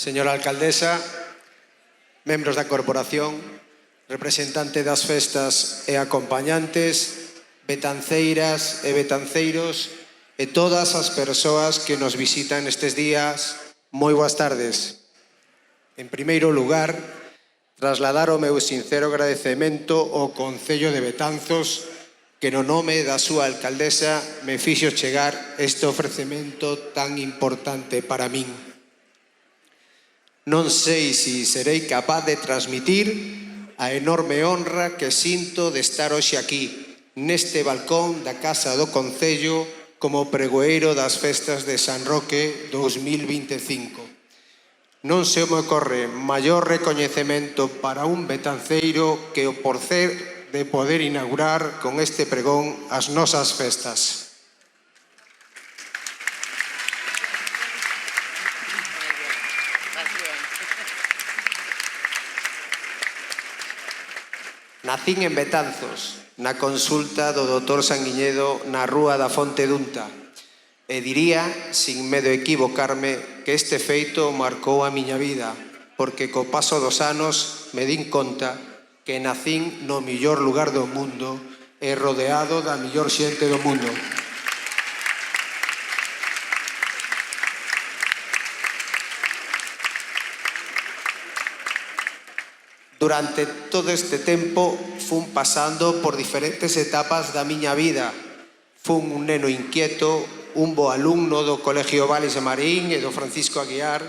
Señora alcaldesa, membros da corporación, representante das festas e acompañantes, betanceiras e betanceiros e todas as persoas que nos visitan nestes días, moi boas tardes. En primeiro lugar, trasladar o meu sincero agradecemento ao Concello de Betanzos que no nome da súa alcaldesa me fixo chegar este ofrecemento tan importante para min. Non sei se serei capaz de transmitir a enorme honra que sinto de estar hoxe aquí, neste balcón da Casa do Concello, como pregoeiro das festas de San Roque 2025. Non se me ocorre maior recoñecemento para un betanceiro que o placer de poder inaugurar con este pregón as nosas festas. Nacín en Betanzos, na consulta do Dr. Sanguiñedo na Rúa da Fonte Dunta. E diría, sin medo a equivocarme, que este feito marcou a miña vida, porque co paso dos anos me din conta que nacín no millor lugar do mundo e rodeado da millor xente do mundo. Durante todo este tempo fun pasando por diferentes etapas da miña vida. Fun un neno inquieto, un bo alumno do Colegio Vales de Marín e do Francisco Aguiar,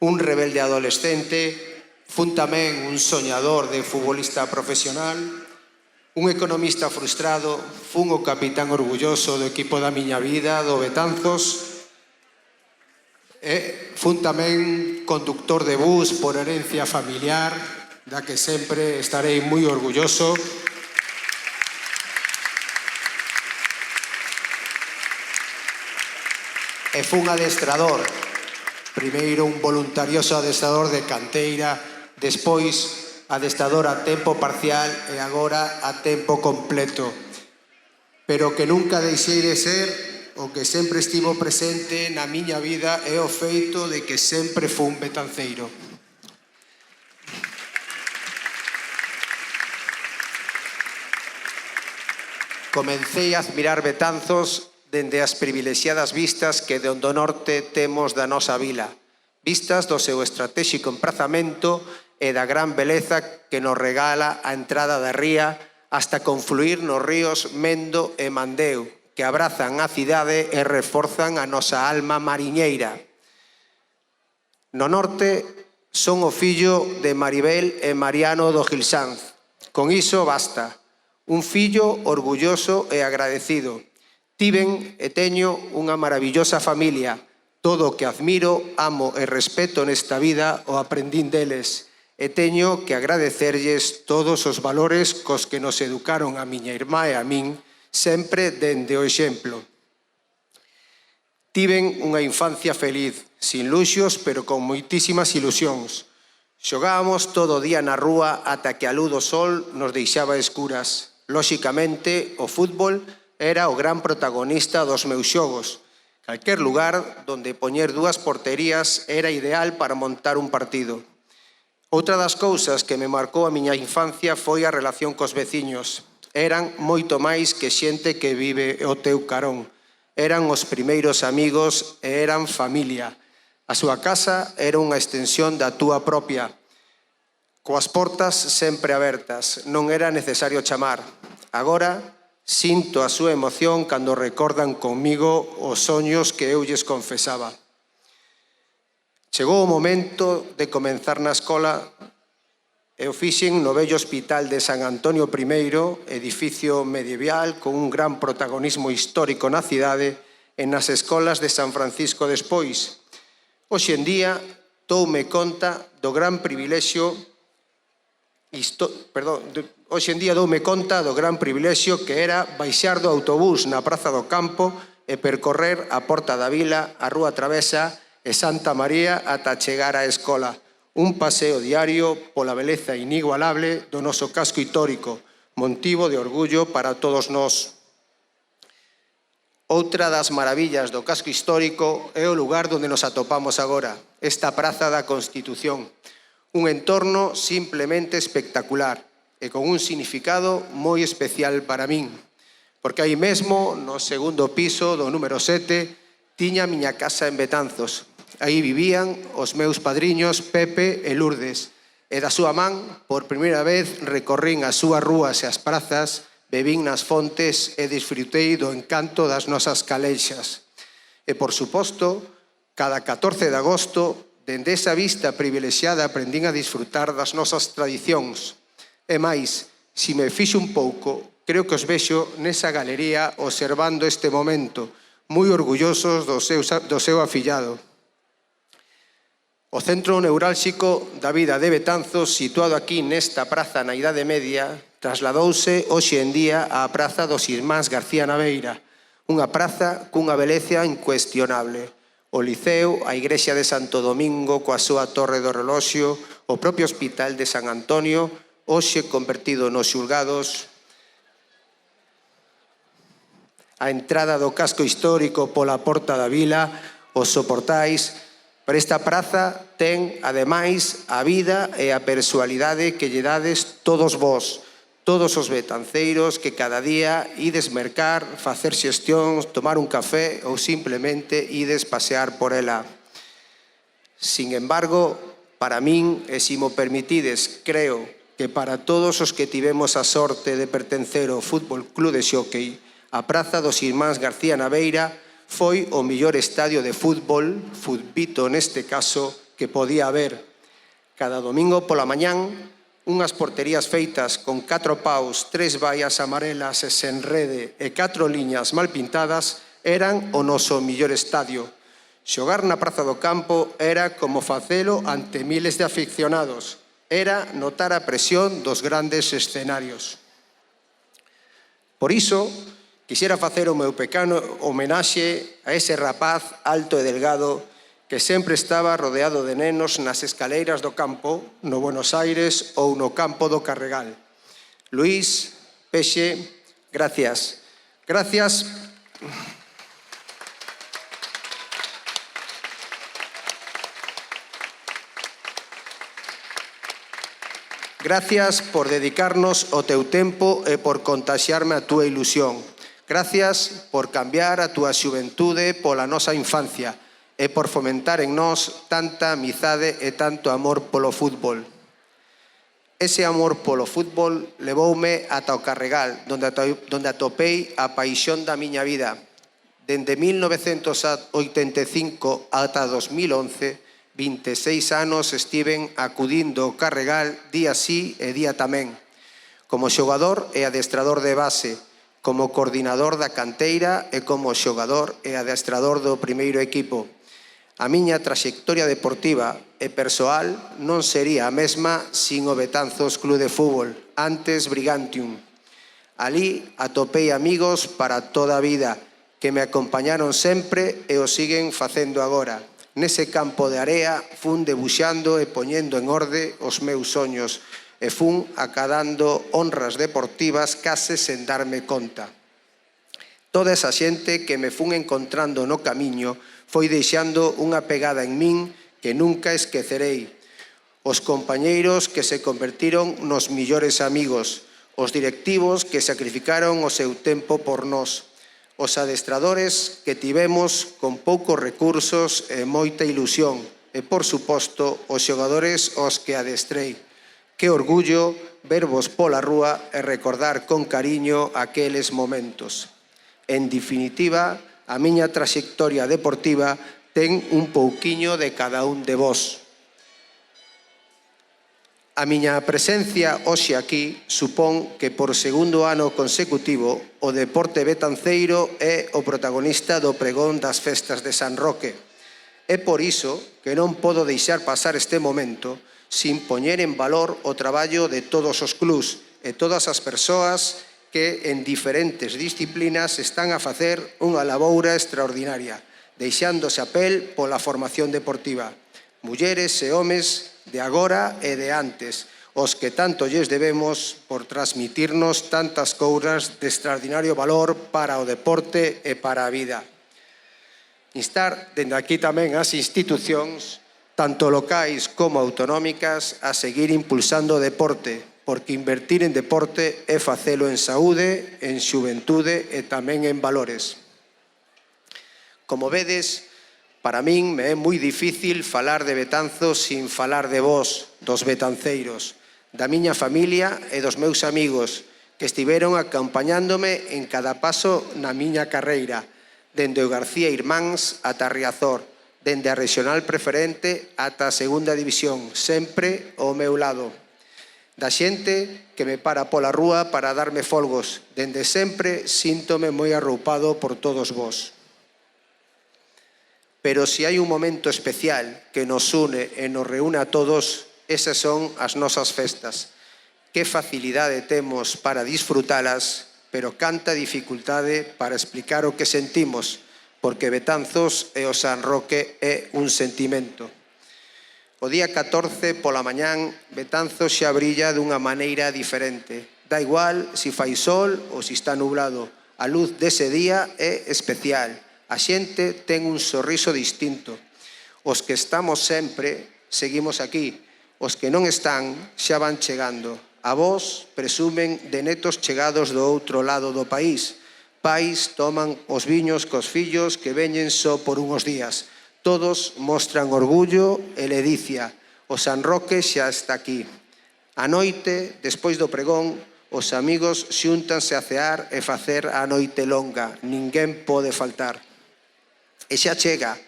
un rebelde adolescente, fun tamén un soñador de futbolista profesional, un economista frustrado, fun o capitán orgulloso do equipo da miña vida, do Betanzos, e fun tamén conductor de bus por herencia familiar, da que sempre estarei moi orgulloso. E fun adestrador, primeiro un voluntarioso adestrador de canteira, despois adestrador a tempo parcial e agora a tempo completo. Pero que nunca deixei de ser o que sempre estivo presente na miña vida é o feito de que sempre fun betanceiro. Comecei a admirar Betanzos dende as privilexiadas vistas que de do norte temos da nosa vila, vistas do seu estratéxico emprazamento e da gran beleza que nos regala a entrada da ría hasta confluir nos ríos Mendo e Mandeo, que abrazan a cidade e reforzan a nosa alma mariñeira. No norte son o fillo de Maribel e Mariano do Gil Sanz. Con iso basta. Un fillo orgulloso e agradecido. Tiven e teño unha maravillosa familia. Todo o que admiro, amo e respeto nesta vida o aprendín deles. E teño que agradecerlles todos os valores cos que nos educaron a miña irmá e a min, sempre dende o exemplo. Tiven unha infancia feliz, sin luxos, pero con moitísimas ilusións. Xogábamos todo o día na rúa ata que a luz do sol nos deixaba escuras. Lóxicamente, o fútbol era o gran protagonista dos meus xogos. Calquer lugar donde poñer dúas porterías era ideal para montar un partido. Outra das cousas que me marcou a miña infancia foi a relación cos veciños. Eran moito máis que xente que vive ao teu carón. Eran os primeiros amigos e eran familia. A súa casa era unha extensión da túa propia. Coas portas sempre abertas, non era necesario chamar. Agora, sinto a súa emoción cando recordan comigo os soños que eu lles confesaba. Chegou o momento de comenzar na escola e o fixen no vello Hospital de San Antonio I, edificio medieval con un gran protagonismo histórico na cidade e nas escolas de San Francisco despois. Hoxe en día, doume conta do gran privilexio que era baixar do autobús na Praza do Campo e percorrer a Porta da Vila, a Rúa Travesa e Santa María ata chegar á escola. Un paseo diario pola beleza inigualable do noso casco histórico, motivo de orgullo para todos nós. Outra das maravillas do casco histórico é o lugar onde nos atopamos agora, esta Praza da Constitución. Un entorno simplemente espectacular e con un significado moi especial para min, porque aí mesmo, no segundo piso do número 7, tiña a miña casa en Betanzos. Aí vivían os meus padriños Pepe e Lourdes, e da súa man, por primeira vez, recorrín as súas rúas e as prazas, bebín nas fontes e disfrutei do encanto das nosas caleixas. E, por suposto, cada 14 de agosto, dende esa vista privilexiada, aprendín a disfrutar das nosas tradicións. E máis, se me fixo un pouco, creo que os vexo nesa galería observando este momento, moi orgullosos do seu afillado. O centro neurálxico da vida de Betanzos, situado aquí nesta praza na Idade Media, trasladouse hoxe en día á Praza dos Irmáns García Naveira, unha praza cunha beleza incuestionable. O Liceo, a Igrexa de Santo Domingo coa súa Torre do Reloxio, o propio Hospital de San Antonio, hoxe convertido nos xulgados, a entrada do casco histórico pola Porta da Vila, os soportais. Pero esta praza ten, ademais, a vida e a persoalidade que lle dades todos vós, todos os betanceiros que cada día ides mercar, facer xestións, tomar un café ou simplemente ides pasear por ela. Sin embargo, para min, e se mo permitides, creo que para todos os que tivemos a sorte de pertencer ao Fútbol Club de Xóquei, a Praza dos Irmáns García Naveira foi o mellor estadio de fútbol, futbito neste caso, que podía haber. Cada domingo pola mañán, unhas porterías feitas con 4 paus, 3 baias amarelas e sen rede e 4 liñas mal pintadas eran o noso mellor estadio. Xogar na Praza do Campo era como facelo ante miles de aficionados. Era notar a presión dos grandes escenarios. Por iso, quixera facer o meu pequeno homenaxe a ese rapaz alto e delgado que sempre estaba rodeado de nenos nas escaleiras do campo, no Buenos Aires ou no campo do Carregal. Luís, Pexe, gracias. Gracias. Gracias por dedicarnos o teu tempo e por contaxiarme a túa ilusión. Gracias por cambiar a túa xuventude pola nosa infancia e por fomentar en nós tanta amizade e tanto amor polo fútbol. Ese amor polo fútbol levoume ata o Carregal, donde atopei a paixón da miña vida. Dende 1985 ata 2011, 26 anos estiven acudindo ao Carregal día sí e día tamén, como xogador e adestrador de base, como coordinador da canteira e como xogador e adestrador do primeiro equipo. A miña traxectoria deportiva e persoal non sería a mesma sin o Betanzos Club de Fútbol, antes Brigantium. Alí atopei amigos para toda a vida, que me acompañaron sempre e o siguen facendo agora. Nese campo de area fun debuxando e poñendo en orde os meus soños e fun acadando honras deportivas case sen darme conta. Toda esa xente que me fun encontrando no camiño foi deixando unha pegada en min que nunca esquecerei. Os compañeiros que se convertiron nos millores amigos, os directivos que sacrificaron o seu tempo por nós, os adestradores que tivemos con poucos recursos e moita ilusión, e, por suposto, os xogadores aos que adestrei. Que orgullo vervos pola rúa e recordar con cariño aqueles momentos. En definitiva, a miña traxectoria deportiva ten un pouquiño de cada un de vós. A miña presencia hoxe aquí supón que por segundo ano consecutivo o deporte betanceiro é o protagonista do pregón das festas de San Roque. É por iso que non podo deixar pasar este momento sin poñer en valor o traballo de todos os clubs e todas as persoas que en diferentes disciplinas están a facer unha laboura extraordinaria, deixándose a pel pola formación deportiva. Mulleres e homes de agora e de antes, os que tanto lles debemos por transmitirnos tantas couras de extraordinario valor para o deporte e para a vida. Instar dende aquí tamén as institucións, tanto locais como autonómicas, a seguir impulsando o deporte, porque invertir en deporte é facelo en saúde, en xuventude e tamén en valores. Como vedes, para min me é moi difícil falar de Betanzos sin falar de vós, dos betanceiros, da miña familia e dos meus amigos que estiveron acompañándome en cada paso na miña carreira, dende o García Irmáns ata Riazor, dende a regional preferente ata a segunda división, sempre ao meu lado. Da xente que me para pola rúa para darme folgos, dende sempre síntome moi arroupado por todos vós. Pero se hai un momento especial que nos une e nos reúne a todos, esas son as nosas festas. Que facilidade temos para disfrutalas, pero canta dificultade para explicar o que sentimos, porque Betanzos e o San Roque é un sentimento. O día 14 pola mañán, Betanzos xa brilla dunha maneira diferente. Da igual se fai sol ou se está nublado, a luz dese día é especial. A xente ten un sorriso distinto. Os que estamos sempre, seguimos aquí. Os que non están, xa van chegando. A vós presumen de netos chegados do outro lado do país. Pais toman os viños cos fillos que veñen só por unhos días. Todos mostran orgullo e ledicia. O San Roque xa está aquí. A noite, despois do pregón, os amigos xúntanse a cear e facer a noite longa. Ninguén pode faltar. E xa chega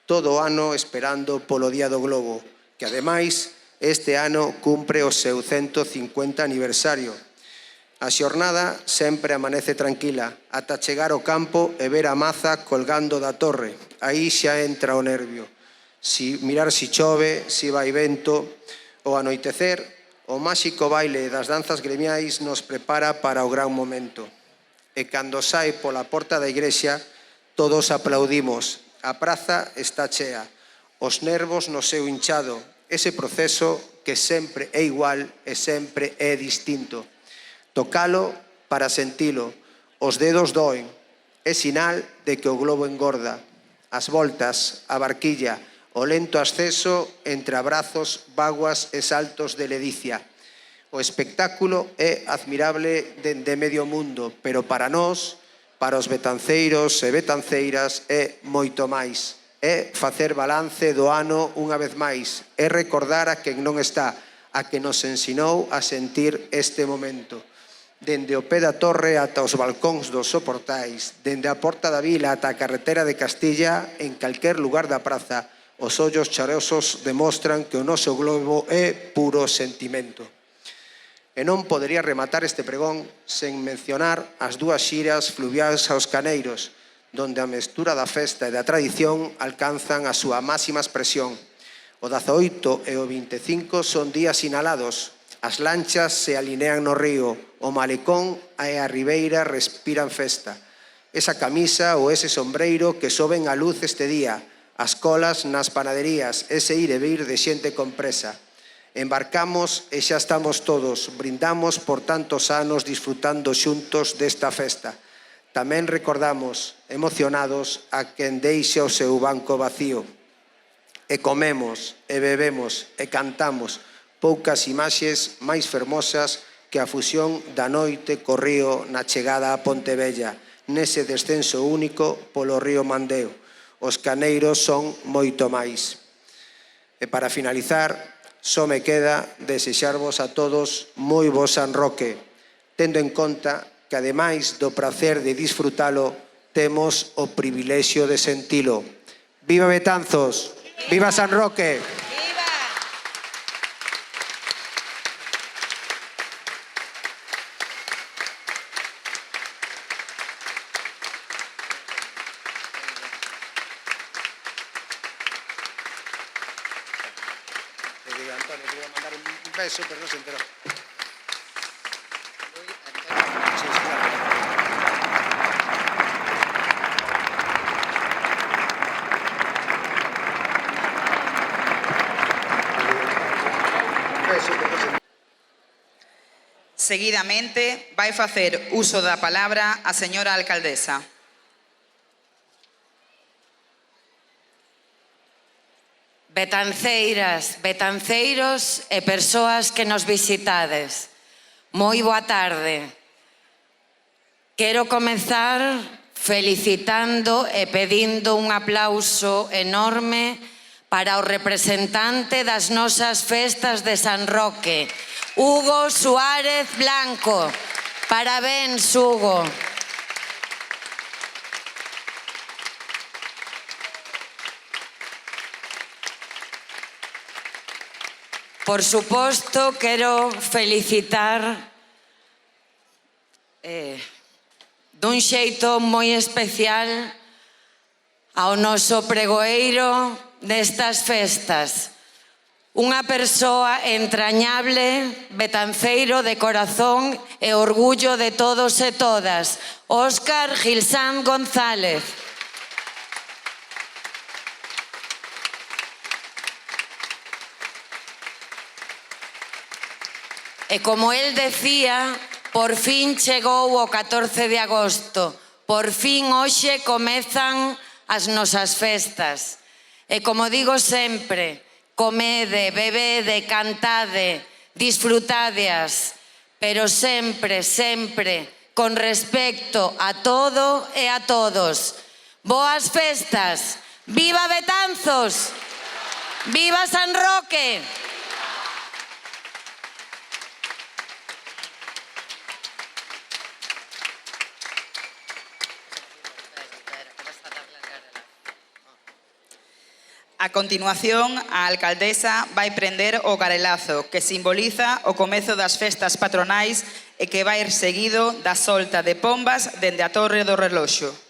todo o ano esperando polo Día do Globo, que ademais este ano cumpre o seu 150 aniversario. A xornada sempre amanece tranquila, ata chegar ao campo e ver a maza colgando da torre. Aí xa entra o nervio. Mirar si chove, si vai vento. O anoitecer, o máxico baile das danzas gremiais nos prepara para o gran momento. E cando sai pola porta da igrexa, todos aplaudimos. A praza está chea. Os nervos no seu hinchado. Ese proceso que sempre é igual e sempre é distinto. Tocalo para sentilo. Os dedos doen. É sinal de que o globo engorda. As voltas, a barquilla, o lento ascenso entre abrazos, vaguas e saltos de ledicia. O espectáculo é admirable dende medio mundo, pero para nós, para os betanceiros e betanceiras, é moito máis. É facer balance do ano unha vez máis, é recordar a quen non está, a que nos ensinou a sentir este momento. Dende o pé da torre ata os balcóns dos soportais, dende a porta da vila ata a carretera de Castilla, en calquer lugar da praza, os ollos charosos demostran que o noso globo é puro sentimento. E non podería rematar este pregón sen mencionar as dúas xiras fluviais aos Caneiros, donde a mestura da festa e da tradición alcanzan a súa máxima expresión. O 18 e o 25 son días sinalados. As lanchas se alinean no río, o malecón e a ribeira respiran festa. Esa camisa ou ese sombreiro que soben a luz este día, as colas nas panaderías, ese ir e vir de xente con presa. Embarcamos e xa estamos todos, brindamos por tantos anos disfrutando xuntos desta festa. Tamén recordamos, emocionados, a quen deixa o seu banco vacío. E comemos, e bebemos, e cantamos poucas imaxes máis fermosas que a fusión da noite co río na chegada a Pontevella, nese descenso único polo río Mandeo. Os Caneiros son moito máis. E para finalizar, só me queda desexarvos a todos moi bo San Roque, tendo en conta que ademais do prazer de disfrutalo, temos o privilexio de sentilo. Viva Betanzos! Viva San Roque! Viva! Antonio, te iba a mandar un beso, pero no se enteró. Seguidamente vai facer uso da palabra a señora alcaldesa. Betanceiras, betanceiros e persoas que nos visitades. Moi boa tarde. Quero comezar felicitando e pedindo un aplauso enorme para o representante das nosas festas de San Roque, Hugo Suárez Blanco. Parabéns, Hugo. Por suposto, quero felicitar dun xeito moi especial ao noso pregoeiro destas festas. Unha persoa entrañable, betanceiro de corazón e orgullo de todos e todas, Óscar Gilsán González. E como el decía, por fin chegou o 14 de agosto, por fin hoxe comezan as nosas festas. E como digo sempre, comede, bebede, cantade, disfrutadeas, pero sempre, sempre, con respecto a todo e a todos. Boas festas! Viva Betanzos! Viva San Roque! A continuación, a alcaldesa vai prender o garelazo, que simboliza o comezo das festas patronais e que vai ir seguido da solta de pombas dende a Torre do Reloxo.